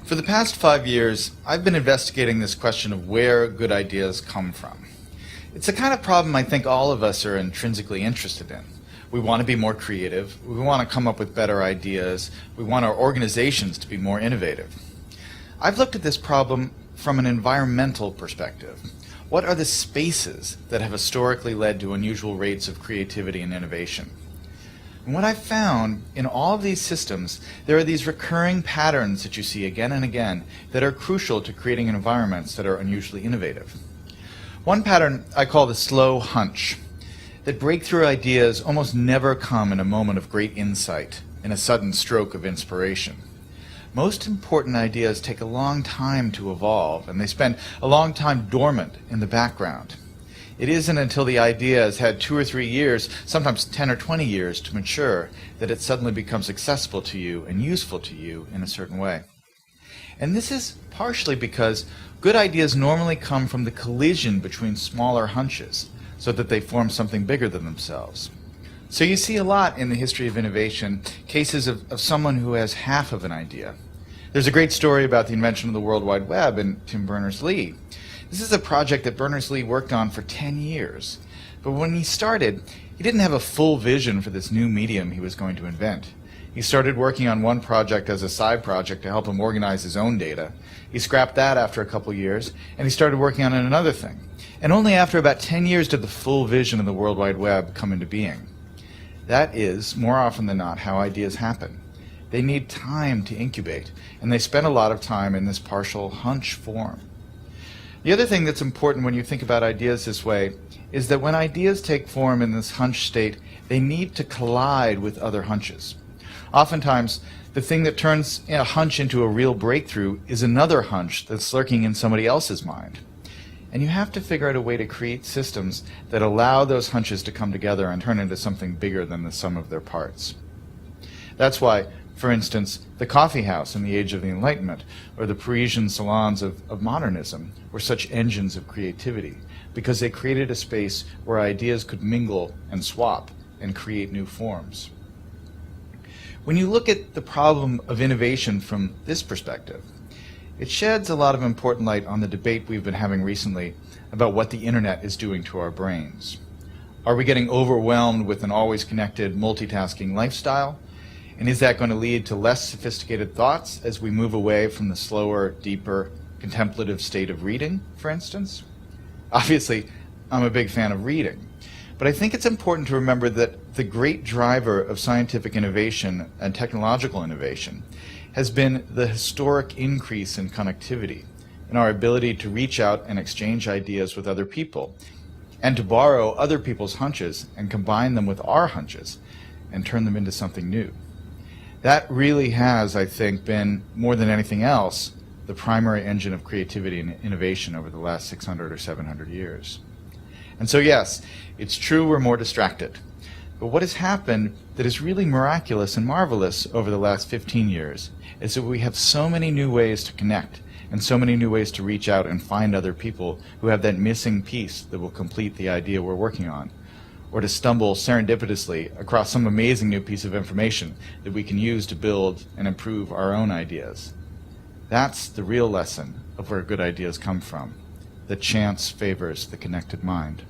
For the past 5 years, I've been investigating this question of where good ideas come from. It's the kind of problem I think all of us are intrinsically interested in. We want to be more creative, we want to come up with better ideas, we want our organizations to be more innovative. I've looked at this problem from an environmental perspective. What are the spaces that have historically led to unusual rates of creativity and innovation? And what I've found in all of these systems, there are these recurring patterns that you see again and again that are crucial to creating environments that are unusually innovative. One pattern I call the slow hunch, that breakthrough ideas almost never come in a moment of great insight, in a sudden stroke of inspiration. Most important ideas take a long time to evolve, and they spend a long time dormant in the background. It isn't until the idea has had 2 or 3 years, sometimes 10 or 20 years to mature, that it suddenly becomes accessible to you and useful to you in a certain way. And this is partially because good ideas normally come from the collision between smaller hunches, so that they form something bigger than themselves. So you see a lot in the history of innovation, cases of someone who has half of an idea. There's a great story about the invention of the World Wide Web in Tim Berners-Lee. This is a project that Berners-Lee worked on for 10 years. But when he started, he didn't have a full vision for this new medium he was going to invent. He started working on one project as a side project to help him organize his own data. He scrapped that after a couple years, and he started working on another thing. And only after about 10 years did the full vision of the World Wide Web come into being. That is, more often than not, how ideas happen. They need time to incubate, and they spend a lot of time in this partial hunch form. The other thing that's important when you think about ideas this way is that when ideas take form in this hunch state, they need to collide with other hunches. Oftentimes, the thing that turns a hunch into a real breakthrough is another hunch that's lurking in somebody else's mind. And you have to figure out a way to create systems that allow those hunches to come together and turn into something bigger than the sum of their parts. That's why, for instance, the coffee house in the Age of the Enlightenment or the Parisian salons of modernism were such engines of creativity because they created a space where ideas could mingle and swap and create new forms. When you look at the problem of innovation from this perspective, it sheds a lot of important light on the debate we've been having recently about what the internet is doing to our brains. Are we getting overwhelmed with an always connected, multitasking lifestyle? And is that going to lead to less sophisticated thoughts as we move away from the slower, deeper, contemplative state of reading, for instance? Obviously, I'm a big fan of reading. But I think it's important to remember that the great driver of scientific innovation and technological innovation has been the historic increase in connectivity and our ability to reach out and exchange ideas with other people and to borrow other people's hunches and combine them with our hunches and turn them into something new. That really has, I think, been, more than anything else, the primary engine of creativity and innovation over the last 600 or 700 years. And so yes, it's true we're more distracted. But what has happened that is really miraculous and marvelous over the last 15 years is that we have so many new ways to connect and so many new ways to reach out and find other people who have that missing piece that will complete the idea we're working on, or to stumble serendipitously across some amazing new piece of information that we can use to build and improve our own ideas. That's the real lesson of where good ideas come from. That chance favors the connected mind.